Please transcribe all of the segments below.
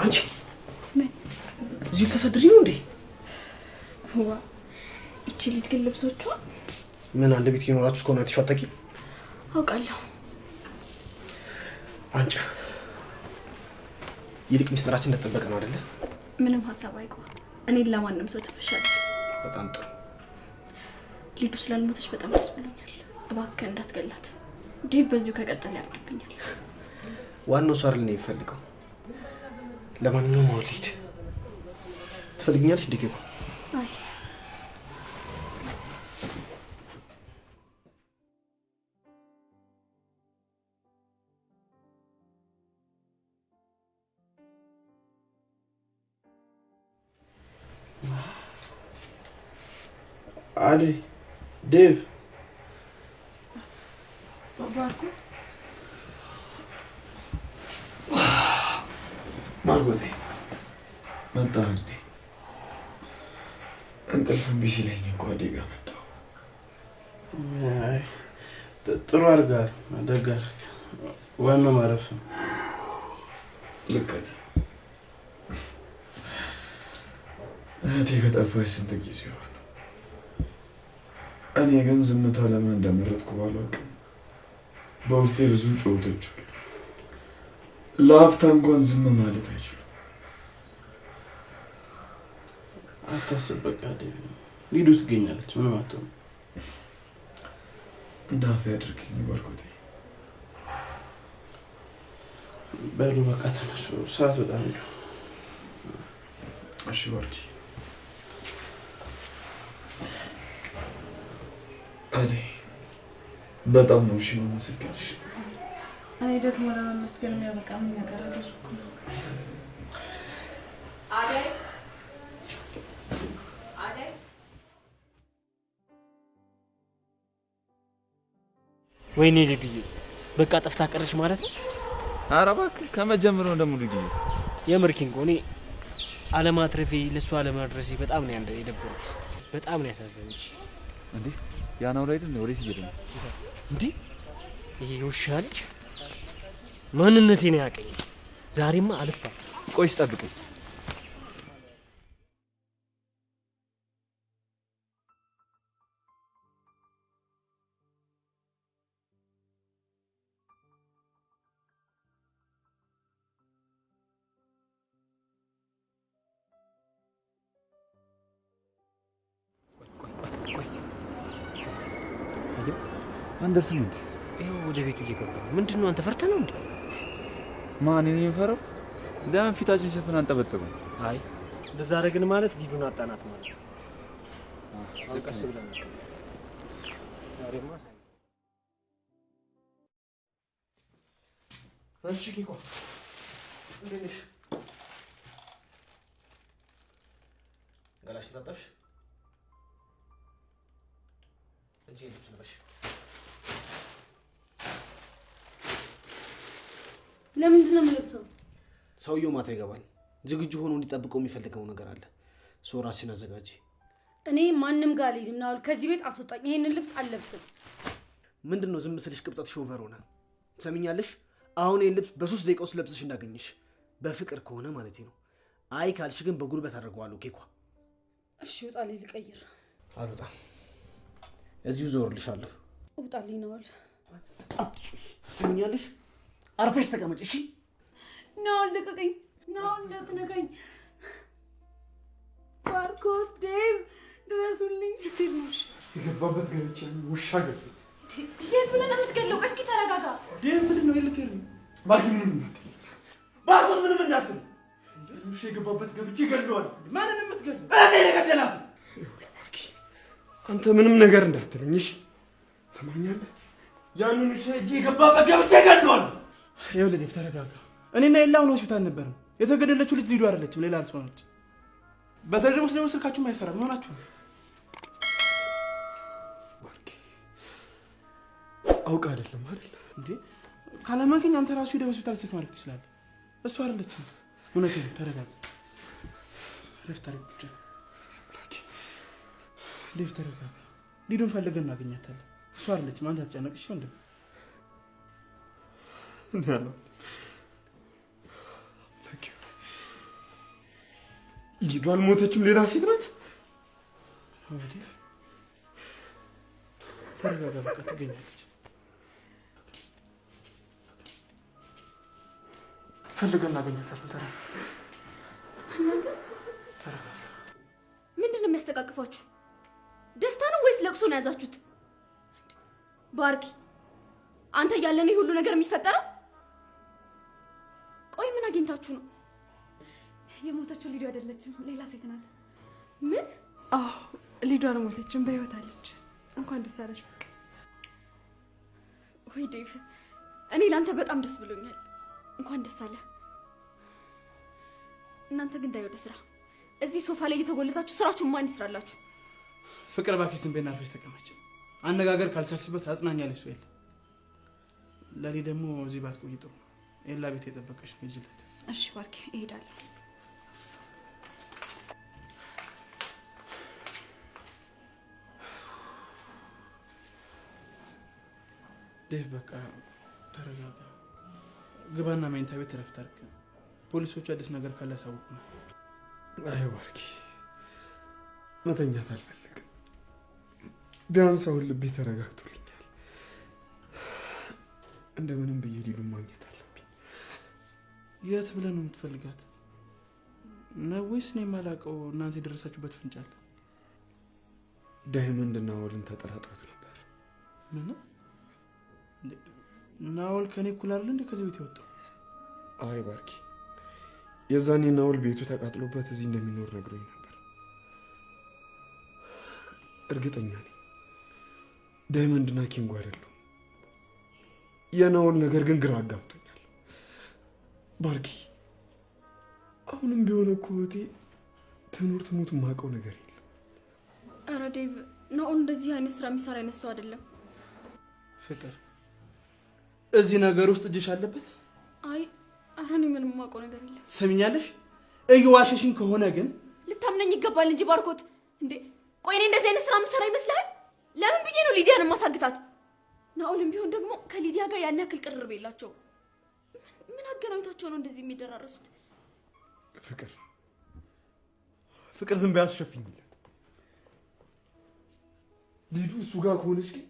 አንቺ እዚህ ልትሰድሪ ነው እንዴ? ዋ እቺ ልጅ ግን ልብሶቿ ምን አንድ ቤት ይኖራችሁ እስከሆነ ተሻጠቂ አውቃለሁ። አንቺ ይልቅ ሚስጥራችን እንደተጠበቀ ነው አይደለ? ምንም ሐሳብ አይቋ እኔን ለማንም ሰው ተፈሻለ። በጣም ጥሩ። ሊዱ ስላልሞተች በጣም ደስ ብሎኛል። እባክህ እንዳትገላት። ዴቭ በዚሁ ከቀጠለ ያብድብኛል። ዋናው ሰው አይደል ነው የሚፈልገው። ለማንኛውም ወሊድ ትፈልጊኛለሽ እንዴ? አይ Ali, Dave. ባርኮት ማርጎቴ መጣህ እንዴ? እንቅልፍ እምቢ ሲለኝ እኮ አደጋ መጣሁ። አይ ጥሩ አድርገሃል። ደግ አደረግህ። ዋናው ማረፍ ነው። ልክ ነህ። እህቴ ከጠፋች ስንት ጊዜ ሆነ። እኔ ግን ዝምታ ለምን እንደመረጥኩ ባላውቅም በውስጤ ብዙ ጩኸቶች አሉ። ለአፍታ እንኳን ዝም ማለት አይችሉም። አታስብ፣ በቃ ሊዱ ትገኛለች። ምንም አትሆንም። እንዳፌ አድርግኝ ባርኮቴ። በሉ በቃ ተነሱ፣ ሰዓት በጣም ሄዱ። እሺ ባርኪ። እኔ በጣም ነው የማመሰግንሽ። እኔ ደግሞ ለመመስገን የሚያበቃ ምን ነገር አደረኩ? አደይ ወይኔ ልዱዬ በቃ ጠፍታ ቀረሽ ማለት ነው? ኧረ እባክህ ከመጀመሪያው ደግሞ ልዱዬ የምርኪንጎ እኔ አለማትረፌ ለሷ አለማድረሴ በጣም ነው የደበረኝ። በጣም ነው ያሳዘነች። እንዴ ያናው ላይ አይደል? ወዴት እየሄደ ነው እንዴ? ይሄ ውሻ ልጅ ማንነቴን ያቀኝ። ዛሬማ አልፋ። ቆይስ ጠብቀኝ። አንደርስም እንዴ? ይሄው ወደ ቤቱ እየገባ ነው። ምንድነው አንተ ፈርተህ ነው እንዴ? ማን እኔ የፈረው? ለምን ፊታችን ሸፈን አንጠበጥበው? አይ እንደዛ አደረግን ማለት ሊዱን አጣናት ማለት ነው። ቀስ ብለን ነው ዛሬማ ሳይ እሺ ኪኮ እንዴት ነሽ? ገላሽን ታጠብሽ? እጄ ልብስ ልበሽ። ለምንድን ነው የምለብሰው? ሰውየው ማታ ይገባል። ዝግጁ ሆኖ እንዲጠብቀው የሚፈልገው ነገር አለ። ሰው ራስሽን አዘጋጂ። እኔ ማንንም ጋር አልሄድም። ናውል ከዚህ ቤት አስወጣኝ። ይሄንን ልብስ አልለብስም። ምንድነው ዝም ስልሽ ቅብጠትሽ ኦቨር ሆነ? ትሰሚኛለሽ? አሁን ይሄን ልብስ በ3 ደቂቃ ውስጥ ለብሰሽ እንዳገኘሽ በፍቅር ከሆነ ማለት ነው። አይ ካልሽ ግን በጉልበት አደርገዋለሁ። ኬኳ እሺ ውጣልኝ፣ ልቀይር። አልወጣም። እዚሁ ዞርልሻለሁ። ውጣልኝ ናውል። ትሰሚኛለሽ? አርፈሽ ተቀመጭ እሺ? ናውል ልቀቀኝ። ናውል እንዳትነካኝ። ባርኮት፣ ዴቭ ድረሱልኝ። ትንሽ የገባበት ገብቼ ውሻ ገብ ዴቭ ብለህ ነው የምትገለው? እስኪ ተረጋጋ። ዴቭ ምንድነው የልትሄድ ነው? ባርኪ ምንም እንዳትል። ባርኮት ምንም እንዳትል። ውሻ የገባበት ገብቼ ገድለዋል። ማንን የምትገድለው? እኔ የገደላት። አንተ ምንም ነገር እንዳትለኝ እሺ? ሰማኛለህ? ያንን ውሻ እጄ የገባበት ገብቼ ገድለዋል። ይኸውልህ ዴቭ ተረጋጋ። እኔና ኤላ አሁን ሆስፒታል ነበርን። የተገደለችው ልጅ ሊዱ አይደለችም፣ ሌላ ሰው ነች። በተለይ ደግሞ ስለሆነ ስልካችሁም አይሰራም። ምን ሆናችሁ ነው? ባርኪ አውቃ አይደለም አይደል እንዴ? ካላመንከኝ አንተ ራሱ ሄደህ ሆስፒታል ቼክ ማድረግ ትችላለህ። እሱ አይደለችም። እውነቴን ነው። ተረጋጋ። ረፍት አድርግ ብቻ። ዴቭ ተረጋጋ። ሊዱን ፈልገን እናገኛታለን። እሱ አይደለችም። አንተ አትጨነቅ እሺ ወንድም። እንዴ አለው ሊዱ አልሞተችም፣ ሌላ ሴት ናት። ተረጋጋ፣ በቃ ትገኛለች። ፈልገን እናገኛታለን። ምንድን ነው የሚያስተቃቅፋችሁ? ደስታ ነው ወይስ ለቅሶ ነው ያዛችሁት? ባርኪ አንተ እያለ ነው ሁሉ ነገር የሚፈጠረው? ቆይ ምን አግኝታችሁ ነው? የሞተችው ሊዱ አይደለችም፣ ሌላ ሴት ናት። ምን? አዎ ሊዱ አልሞተችም፣ በህይወት አለች። እንኳን ደስ አለሽ። በቃ ወይ ዴቭ፣ እኔ ላንተ በጣም ደስ ብሎኛል። እንኳን ደስ አለ። እናንተ ግን ዳይ ወደ ስራ። እዚህ ሶፋ ላይ እየተጎለታችሁ ስራችሁን ማን ይስራላችሁ? ፍቅር እባክሽ ዝም በይና አርፈሽ ተቀመጭ። አነጋገር ካልቻልሽበት አጽናኛለሽ ሰው የለ። ለኔ ደግሞ እዚህ ባትቆይ ጥሩ። ኤላ ቤት የጠበቀሽ ነው ይጅለት። እሺ ባርኪ፣ እሄዳለሁ። ዴቭ በቃ ተረጋጋ። ግባና መኝታ ቤት ረፍት አድርግ። ፖሊሶቹ አዲስ ነገር ካለ ያሳውቁ ነው። አይ ባርኪ፣ መተኛት አልፈልግም። ቢያንስ አሁን ልቤ ተረጋግቶልኛል። እንደምንም ብዬ ሊዱን ማግኘት አለብኝ። የት ብለህ ነው የምትፈልጋት? ነው ወይስ እኔ የማላውቀው እናንተ የደረሳችሁበት ፍንጭ አለ? ዳይመንድ እና ናኦልን ተጠራጥሮት ነበር። ምን? ናኦል ከኔ እኩል አይደል እንዴ ከዚህ ቤት የወጣው? አይ ባርኪ፣ የዛኔ ናኦል ቤቱ ተቃጥሎበት እዚህ እንደሚኖር ነግሮኝ ነበር። እርግጠኛ ነኝ ዳይመንድና ኪንጎ አይደሉም። የናኦል ነገር ግን ግራ አጋብቶኛል። ባርኪ፣ አሁንም ቢሆን እኮ እህቴ ትኑር ትሙት የማውቀው ነገር የለም። ኧረ ዴቭ፣ ናኦል እንደዚህ አይነት ስራ የሚሰራ አይነት ሰው አይደለም። ፍቅር እዚህ ነገር ውስጥ እጅሽ አለበት? አይ ኧረ እኔ ምንም የማውቀው ነገር የለም። ትሰሚኛለሽ? እየዋሸሽኝ ከሆነ ግን ልታምነኝ ይገባል እንጂ ባርኮት። እንዴ ቆይ እኔ እንደዚህ አይነት ስራ የምሰራ ይመስልሃል? ለምን ብዬ ነው ሊዲያን የማሳግታት? ናኦልም ቢሆን ደግሞ ከሊዲያ ጋር ያን ያክል ቅርርብ የላቸውም። ምን አገናኝቷቸው ነው እንደዚህ የሚደራረሱት? ፍቅር ዝም በይ አትሸፍኝለት። ሊዱ እሱ ጋር ከሆነች ግን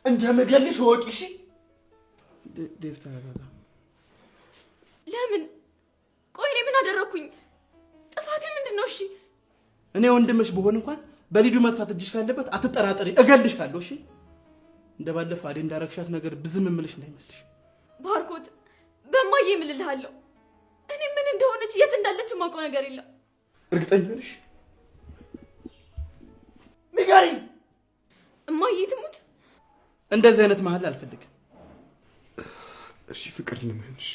እንደምገልሽ ወቂ። እሺ ዴቭ ተረጋጋ። ለምን? ቆይ እኔ ምን አደረኩኝ? ጥፋቴ ምንድን ነው? እሺ እኔ ወንድምሽ በሆን እንኳን በሊዱ መጥፋት እጅሽ ካለበት አትጠራጠሪ፣ እገልሽካለሁ። እሺ እንደባለፈው አዴ እንዳረግሻት ነገር ብዝም እምልሽ እንዳይመስልሽ። ባርኮት በማዬ እምልልሃለሁ። እኔ ምን እንደሆነች የት እንዳለች የማውቀው ነገር የለም። እርግጠኛ ነሽ? ንገሪኝ። እማዬ ትሙት እንደዚህ አይነት መሀል አልፈልግም። እሺ ፍቅር ልመንሽ።